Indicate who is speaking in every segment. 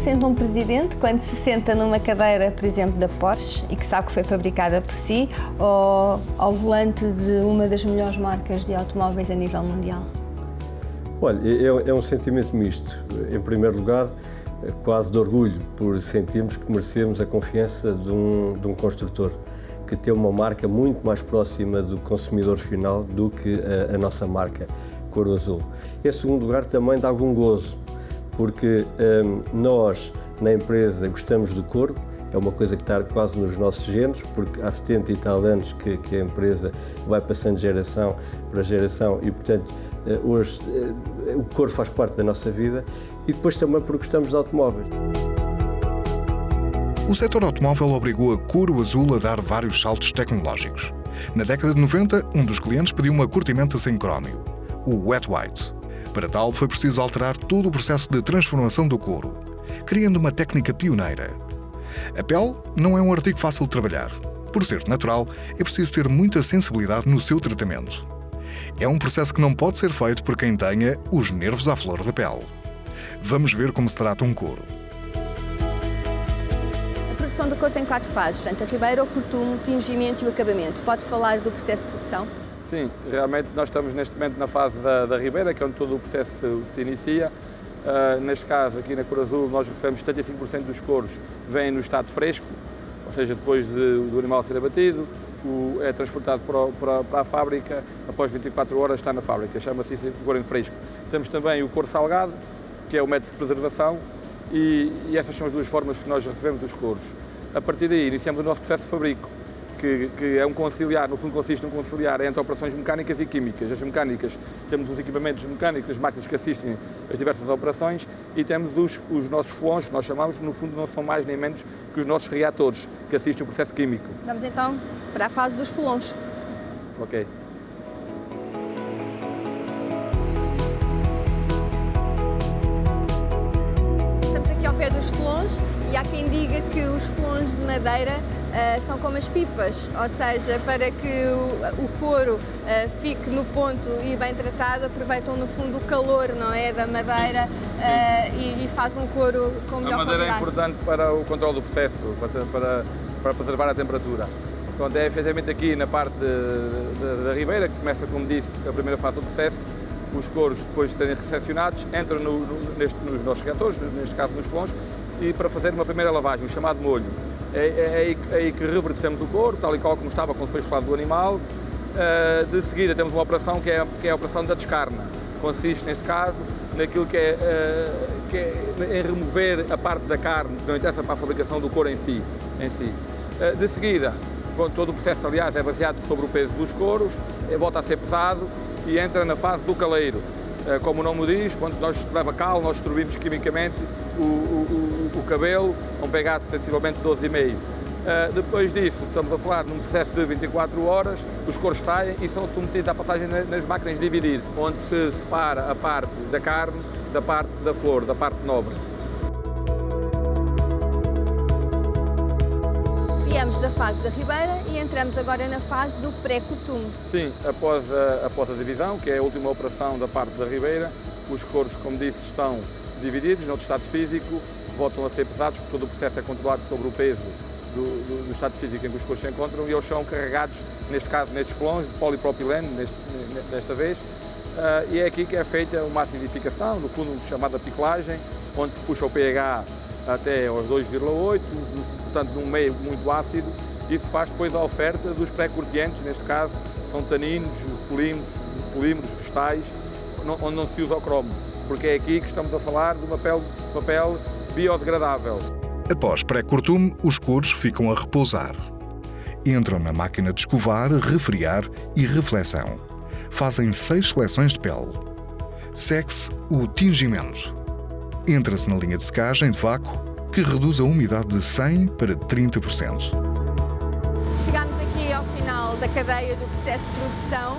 Speaker 1: sente um presidente quando se senta numa cadeira, por exemplo, da Porsche e que sabe que foi fabricada por si, ou ao volante de uma das melhores marcas de automóveis a nível mundial?
Speaker 2: Olha, é um sentimento misto. Em primeiro lugar, quase de orgulho por sentirmos que merecemos a confiança de um construtor que tem uma marca muito mais próxima do consumidor final do que a nossa marca Couro Azul. Em segundo lugar, também dá algum gozo, porque nós, na empresa, gostamos do couro, é uma coisa que está quase nos nossos genes, porque há 70 e tal anos que a empresa vai passando de geração para geração e, portanto, hoje o couro faz parte da nossa vida e depois também porque gostamos de automóveis.
Speaker 3: O setor automóvel obrigou a Couro Azul a dar vários saltos tecnológicos. Na década de 90, um dos clientes pediu uma cortimenta sem crómio, o Wet White. Para tal, foi preciso alterar todo o processo de transformação do couro, criando uma técnica pioneira. A pele não é um artigo fácil de trabalhar. Por ser natural, é preciso ter muita sensibilidade no seu tratamento. É um processo que não pode ser feito por quem tenha os nervos à flor da pele. Vamos ver como se trata um couro.
Speaker 1: A produção do couro tem 4 fases, portanto, a ribeira, o cortume, o tingimento e o acabamento. Pode falar do processo de produção?
Speaker 4: Sim, realmente nós estamos neste momento na fase da ribeira, que é onde todo o processo se inicia. Neste caso, aqui na Couro Azul, nós recebemos 75% dos couros vêm no estado fresco, ou seja, depois do animal ser abatido, é transportado para a fábrica, após 24 horas está na fábrica, chama-se couro em fresco. Temos também o couro salgado, que é o método de preservação, e essas são as duas formas que nós recebemos dos couros. A partir daí, iniciamos o nosso processo de fabrico, que é um conciliar, no fundo consiste em um conciliar entre operações mecânicas e químicas. As mecânicas, temos os equipamentos mecânicos, as máquinas que assistem às diversas operações, e temos os nossos flões, que nós chamamos, no fundo não são mais nem menos que os nossos reatores, que assistem ao processo químico.
Speaker 1: Vamos então para a fase dos flões.
Speaker 4: Ok.
Speaker 1: Estamos aqui ao pé dos flões e há quem diga que os flões de madeira são como as pipas, ou seja, para que o couro fique no ponto e bem tratado, aproveitam no fundo o calor, não é, da madeira. Sim. E faz um couro com melhor qualidade.
Speaker 4: A madeira é importante para o controle do processo, para preservar a temperatura. Pronto, é efetivamente aqui na parte da ribeira que se começa, como disse, a primeira fase do processo. Os couros, depois de serem recepcionados, entram nos nossos reatores, neste caso nos flões, e para fazer uma primeira lavagem, o chamado molho. É aí que revertemos o couro, tal e qual como estava quando foi estufado do animal. De seguida temos uma operação que é a operação da descarna. Consiste, neste caso, naquilo que é em remover a parte da carne que não interessa para a fabricação do couro em si. De seguida, todo o processo, aliás, é baseado sobre o peso dos couros, volta a ser pesado e entra na fase do caleiro. Como o nome diz, quando nós leva cal, nós distribuímos quimicamente o cabelo a um pH de sensivelmente 12,5. Depois disso, estamos a falar num processo de 24 horas, os couros saem e são submetidos à passagem nas máquinas de dividir, onde se separa a parte da carne da parte da flor, da parte nobre.
Speaker 1: Viemos da fase da ribeira e entramos agora na fase do pré-cortume.
Speaker 4: Sim, após a divisão, que é a última operação da parte da ribeira, os couros, como disse, estão divididos no outro estado físico, voltam a ser pesados, porque todo o processo é controlado sobre o peso do estado físico em que os couros se encontram, e eles são carregados, neste caso, nestes flões de polipropilene, desta vez, e é aqui que é feita uma acidificação, no fundo chamada piclagem, onde se puxa o pH até aos 2,8, portanto num meio muito ácido. Isso faz depois a oferta dos pré-corteantes, neste caso são taninos, polímeros vegetais, onde não se usa o cromo, porque é aqui que estamos a falar de uma pele biodegradável.
Speaker 3: Após pré-cortume, os couros ficam a repousar. Entram na máquina de escovar, refriar e reflexão. Fazem 6 seleções de pele. Segue-se o tingimento. Entra-se na linha de secagem de vácuo, que reduz a umidade de 100% para 30%.
Speaker 1: Chegamos aqui ao final da cadeia do processo de produção.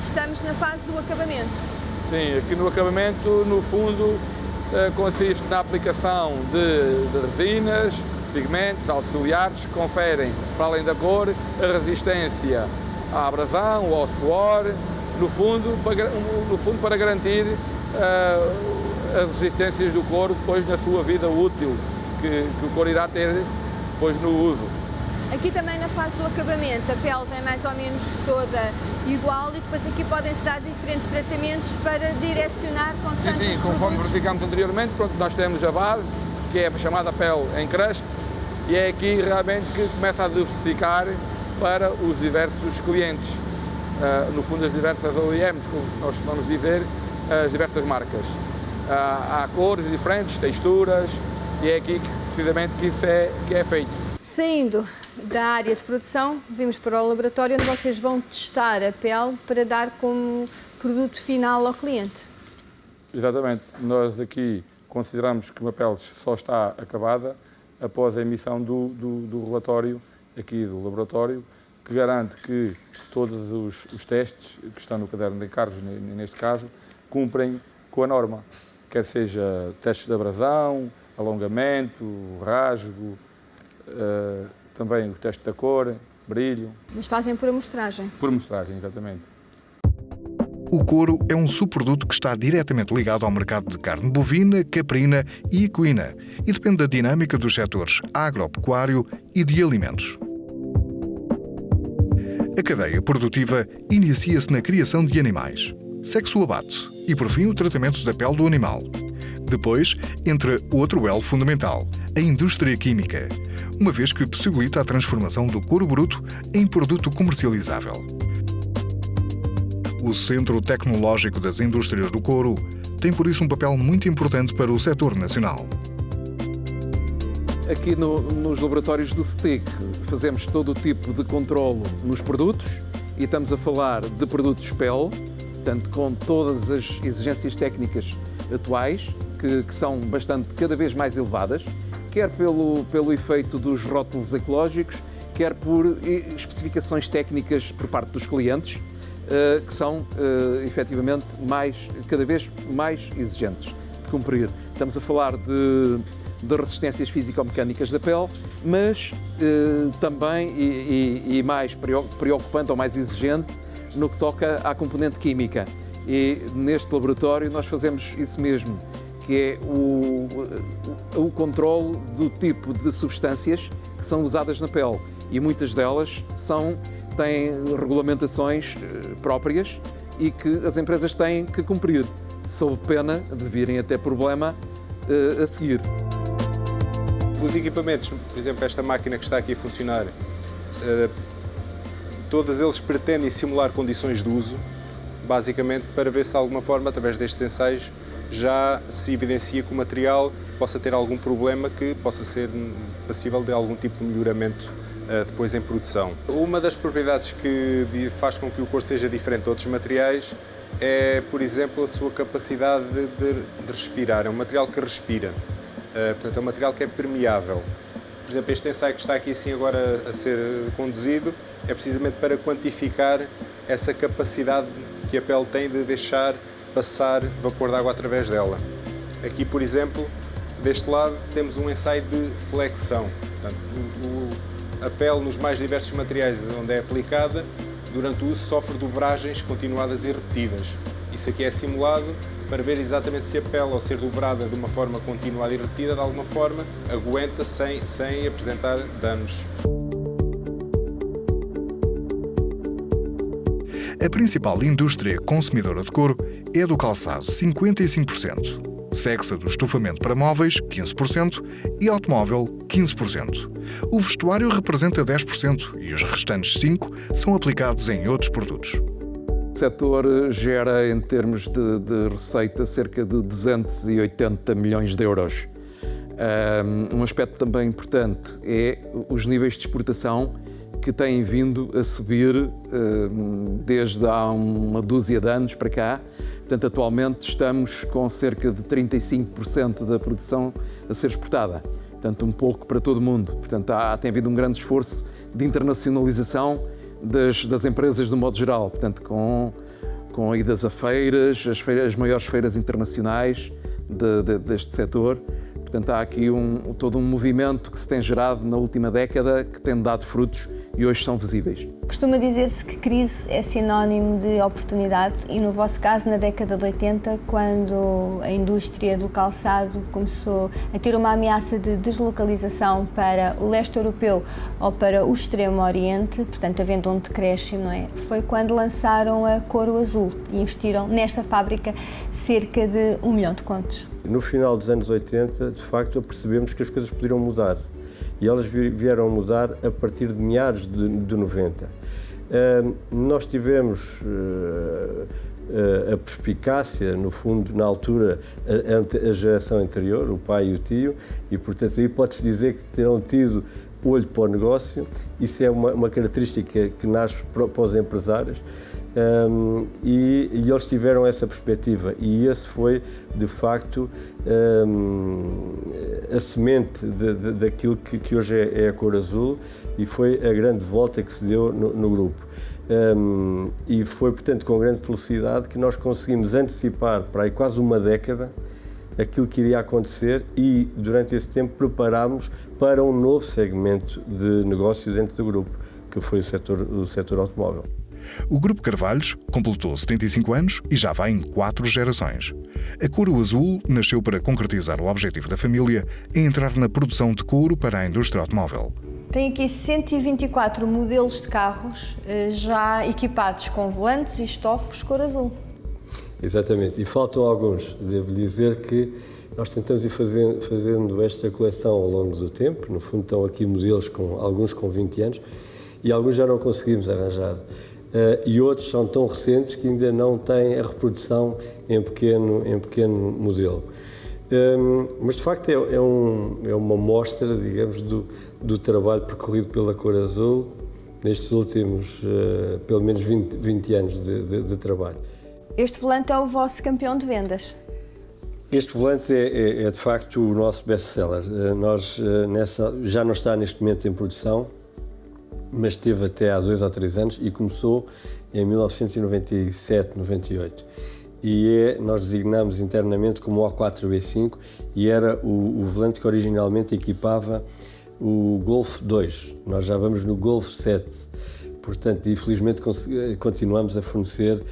Speaker 1: Estamos na fase do acabamento.
Speaker 4: Sim, aqui no acabamento, no fundo, consiste na aplicação de resinas, pigmentos, auxiliares, que conferem, para além da cor, a resistência à abrasão, ao suor, no fundo para garantir as resistências do couro depois na sua vida útil que o couro irá ter depois no uso.
Speaker 1: Aqui também na fase do acabamento, a pele vem mais ou menos toda igual e depois aqui podem-se dar diferentes tratamentos para direcionar consoante
Speaker 4: Sim,
Speaker 1: os
Speaker 4: conforme
Speaker 1: produtos.
Speaker 4: verificámos anteriormente, pronto, nós temos a base, que é a chamada pele em crust, e é aqui realmente que começa a diversificar para os diversos clientes. No fundo, as diversas OEMs, como nós vamos dizer, as diversas marcas. Há cores diferentes, texturas, e é aqui que, precisamente, que isso é feito.
Speaker 1: Saindo da área de produção, vimos para o laboratório onde vocês vão testar a pele para dar como produto final ao cliente.
Speaker 4: Exatamente. Nós aqui consideramos que uma pele só está acabada após a emissão do relatório aqui do laboratório, que garante que todos os testes que estão no caderno de encargos, neste caso, cumprem com a norma, quer seja testes de abrasão, alongamento, rasgo, também o teste da cor, brilho.
Speaker 1: Mas fazem por amostragem.
Speaker 4: Por amostragem, exatamente.
Speaker 3: O couro é um subproduto que está diretamente ligado ao mercado de carne bovina, caprina e equina e depende da dinâmica dos setores agropecuário e de alimentos. A cadeia produtiva inicia-se na criação de animais, segue-se o abate e, por fim, o tratamento da pele do animal. Depois, entra outro elo fundamental, a indústria química, uma vez que possibilita a transformação do couro bruto em produto comercializável. O Centro Tecnológico das Indústrias do Couro tem, por isso, um papel muito importante para o setor nacional.
Speaker 5: Aqui nos laboratórios do STIC fazemos todo o tipo de controlo nos produtos e estamos a falar de produtos pele, portanto, com todas as exigências técnicas atuais, que são cada vez mais elevadas, quer pelo efeito dos rótulos ecológicos, quer por especificações técnicas por parte dos clientes, que são efetivamente cada vez mais exigentes de cumprir. Estamos a falar de resistências físico-mecânicas da pele, mas também, e mais preocupante ou mais exigente, no que toca à componente química. E neste laboratório nós fazemos isso mesmo, que é o controle do tipo de substâncias que são usadas na pele. E muitas delas têm regulamentações próprias e que as empresas têm que cumprir, sob pena de virem a ter problema a seguir.
Speaker 6: Os equipamentos, por exemplo, esta máquina que está aqui a funcionar, todos eles pretendem simular condições de uso, basicamente para ver se de alguma forma, através destes ensaios, já se evidencia que o material possa ter algum problema que possa ser passível de algum tipo de melhoramento depois em produção. Uma das propriedades que faz com que o couro seja diferente de outros materiais é, por exemplo, a sua capacidade de respirar. É um material que respira, portanto é um material que é permeável. Por exemplo, este ensaio que está aqui assim agora a ser conduzido é precisamente para quantificar essa capacidade que a pele tem de deixar passar vapor de água através dela. Aqui, por exemplo, deste lado temos um ensaio de flexão. Portanto, a pele nos mais diversos materiais onde é aplicada, durante o uso sofre dobragens continuadas e repetidas. Isso aqui é simulado para ver exatamente se a pele, ao ser dobrada de uma forma continuada e repetida, de alguma forma, aguenta sem apresentar danos.
Speaker 3: A principal indústria consumidora de couro é a do calçado, 55%. Segue-se a do estofamento para móveis, 15%, e automóvel, 15%. O vestuário representa 10% e os restantes 5% são aplicados em outros produtos.
Speaker 5: O setor gera, em termos de receita, cerca de 280 milhões de euros. Um aspecto também importante é os níveis de exportação que têm vindo a subir desde há uma dúzia de anos para cá. Portanto, atualmente estamos com cerca de 35% da produção a ser exportada. Portanto, um pouco para todo o mundo. Portanto, tem havido um grande esforço de internacionalização das empresas de um modo geral. Portanto, com idas a feiras, as maiores feiras internacionais deste setor. Portanto, há aqui todo um movimento que se tem gerado na última década que tem dado frutos e hoje são visíveis.
Speaker 1: Costuma dizer-se que crise é sinónimo de oportunidade e, no vosso caso, na década de 80, quando a indústria do calçado começou a ter uma ameaça de deslocalização para o leste europeu ou para o extremo oriente, portanto, havendo um decréscimo, não é? Foi quando lançaram a Couro Azul e investiram nesta fábrica cerca de 1 milhão de contos.
Speaker 2: No final dos anos 80, de facto, percebemos que as coisas poderiam mudar. E elas vieram a mudar a partir de meados de 90. Nós tivemos a perspicácia, no fundo, na altura, a geração anterior, o pai e o tio, e, portanto, aí pode-se dizer que terão tido olho para o negócio. Isso é uma característica que nasce para os empresários. E eles tiveram essa perspectiva e esse foi, de facto, a semente daquilo que hoje é a Couro Azul e foi a grande volta que se deu no grupo. E foi, portanto, com grande felicidade que nós conseguimos antecipar para aí quase uma década aquilo que iria acontecer e, durante esse tempo, preparámos para um novo segmento de negócio dentro do grupo, que foi o setor automóvel.
Speaker 3: O Grupo Carvalhos completou 75 anos e já vai em 4 gerações. A Couro Azul nasceu para concretizar o objetivo da família em entrar na produção de couro para a indústria automóvel.
Speaker 1: Tem aqui 124 modelos de carros já equipados com volantes e estofos cor azul.
Speaker 2: Exatamente, e faltam alguns. Devo dizer que nós tentamos ir fazendo esta coleção ao longo do tempo. No fundo, estão aqui modelos, alguns com 20 anos, e alguns já não conseguimos arranjar. E outros são tão recentes que ainda não têm a reprodução em pequeno modelo. Mas, de facto, é uma mostra, digamos, do trabalho percorrido pela Couro Azul nestes últimos, pelo menos, 20 anos de trabalho.
Speaker 1: Este volante é o vosso campeão de vendas?
Speaker 2: Este volante é de facto, o nosso best-seller. Já não está neste momento em produção, mas esteve até há 2 ou 3 anos e começou em 1997, 98. E nós designamos internamente como O4B5 e era o volante que originalmente equipava o Golf 2. Nós já vamos no Golf 7, portanto, infelizmente continuamos a fornecer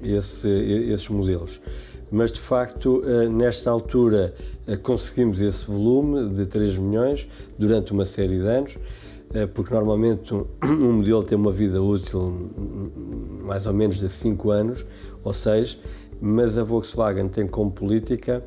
Speaker 2: esses modelos. Mas, de facto, nesta altura conseguimos esse volume de 3 milhões durante uma série de anos, porque normalmente um modelo tem uma vida útil mais ou menos de 5 anos ou 6, mas a Volkswagen tem como política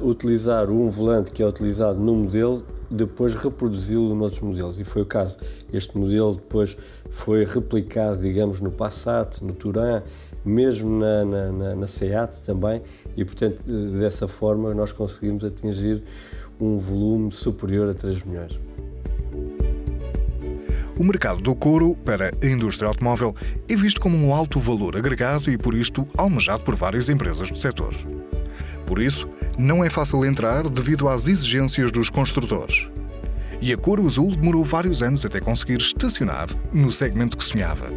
Speaker 2: utilizar um volante que é utilizado num modelo, depois reproduzi-lo noutros modelos, e foi o caso. Este modelo depois foi replicado, digamos, no Passat, no Touran, mesmo na Seat também, e, portanto, dessa forma nós conseguimos atingir um volume superior a 3 milhões.
Speaker 3: O mercado do couro para a indústria automóvel é visto como um alto valor agregado e, por isto, almejado por várias empresas do setor. Por isso, não é fácil entrar devido às exigências dos construtores. E a Couro Azul demorou vários anos até conseguir estacionar no segmento que sonhava.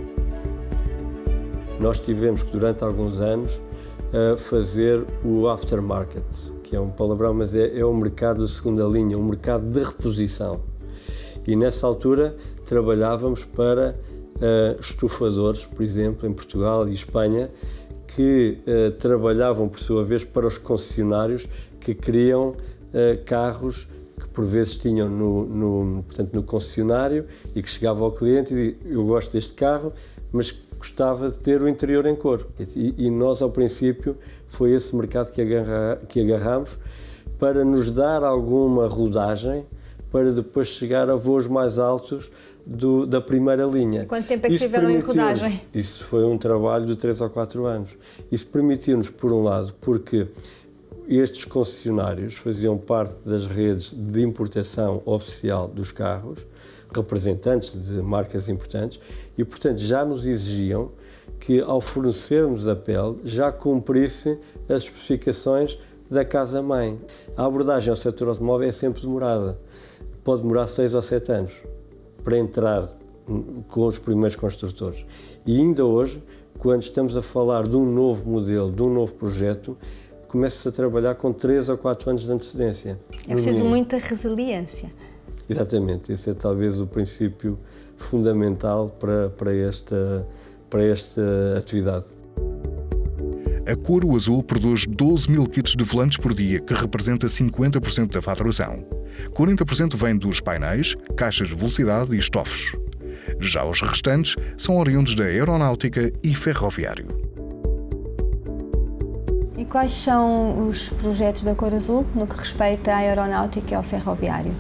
Speaker 2: Nós tivemos que, durante alguns anos, fazer o aftermarket, que é um palavrão, mas é um mercado de segunda linha, um mercado de reposição. E nessa altura trabalhávamos para estufadores, por exemplo, em Portugal e Espanha, que trabalhavam, por sua vez, para os concessionários que queriam carros que, por vezes, tinham portanto, no concessionário e que chegavam ao cliente e dizia: eu gosto deste carro, mas gostava de ter o interior em couro. E nós, ao princípio, foi esse mercado que agarramos para nos dar alguma rodagem para depois chegar a voos mais altos da primeira linha.
Speaker 1: Quanto tempo é que tiveram em rodagem?
Speaker 2: Isso foi um trabalho de 3 ou 4 anos. Isso permitiu-nos, por um lado, porque estes concessionários faziam parte das redes de importação oficial dos carros, representantes de marcas importantes, e, portanto, já nos exigiam que, ao fornecermos a pele, já cumprisse as especificações da casa-mãe. A abordagem ao setor automóvel é sempre demorada. Pode demorar 6 ou 7 anos para entrar com os primeiros construtores. E ainda hoje, quando estamos a falar de um novo modelo, de um novo projeto, começa-se a trabalhar com 3 ou 4 anos de antecedência.
Speaker 1: É preciso muita resiliência.
Speaker 2: Exatamente, esse é talvez o princípio fundamental para esta atividade.
Speaker 3: A Couro Azul produz 12 mil kits de volantes por dia, que representa 50% da faturação. 40% vem dos painéis, caixas de velocidade e estofos. Já os restantes são oriundos da aeronáutica e ferroviário.
Speaker 7: E quais são os projetos da Couro Azul no que respeita à aeronáutica e ao ferroviário?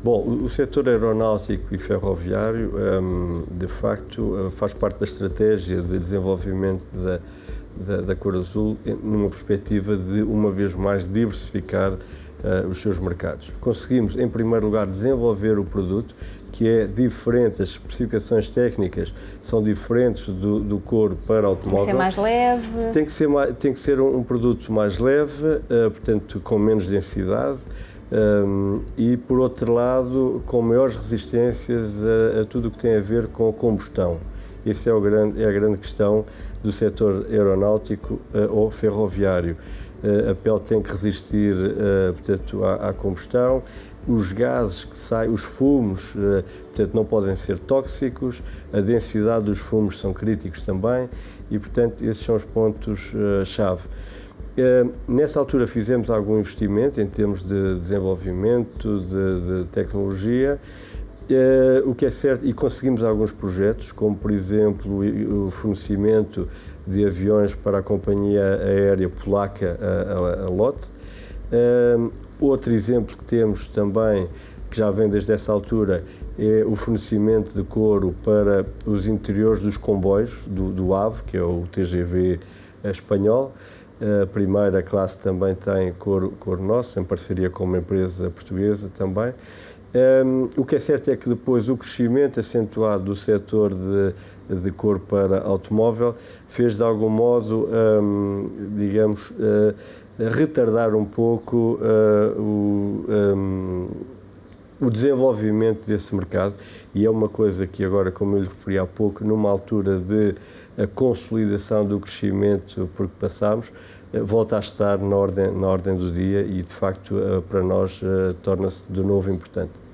Speaker 2: Bom, o setor aeronáutico e ferroviário, de facto, faz parte da estratégia de desenvolvimento da Couro Azul numa perspectiva de, uma vez mais, diversificar os seus mercados. Conseguimos, em primeiro lugar, desenvolver o produto, que é diferente, as especificações técnicas são diferentes do couro para automóvel.
Speaker 7: Tem que ser mais leve?
Speaker 2: Tem que ser um produto mais leve, portanto, com menos densidade, e, por outro lado, com maiores resistências a tudo o que tem a ver com combustão. Essa é a grande questão do setor aeronáutico ou ferroviário. A pele tem que resistir, portanto, à combustão. Os gases que saem, os fumos, portanto, não podem ser tóxicos. A densidade dos fumos são críticos também e, portanto, esses são os pontos-chave. Nessa altura fizemos algum investimento em termos de desenvolvimento, de tecnologia, o que é certo, e conseguimos alguns projetos, como por exemplo o fornecimento de aviões para a companhia aérea polaca, a LOT. Outro exemplo que temos também, que já vem desde essa altura, é o fornecimento de couro para os interiores dos comboios do AVE, que é o TGV espanhol. A primeira classe também tem couro nosso, em parceria com uma empresa portuguesa também. O que é certo é que depois o crescimento acentuado do setor de couro para automóvel fez de algum modo, digamos, retardar um pouco o desenvolvimento desse mercado, e é uma coisa que agora, como eu lhe referi há pouco, numa altura de consolidação do crescimento por que passámos, volta a estar na ordem do dia e, de facto, para nós torna-se de novo importante.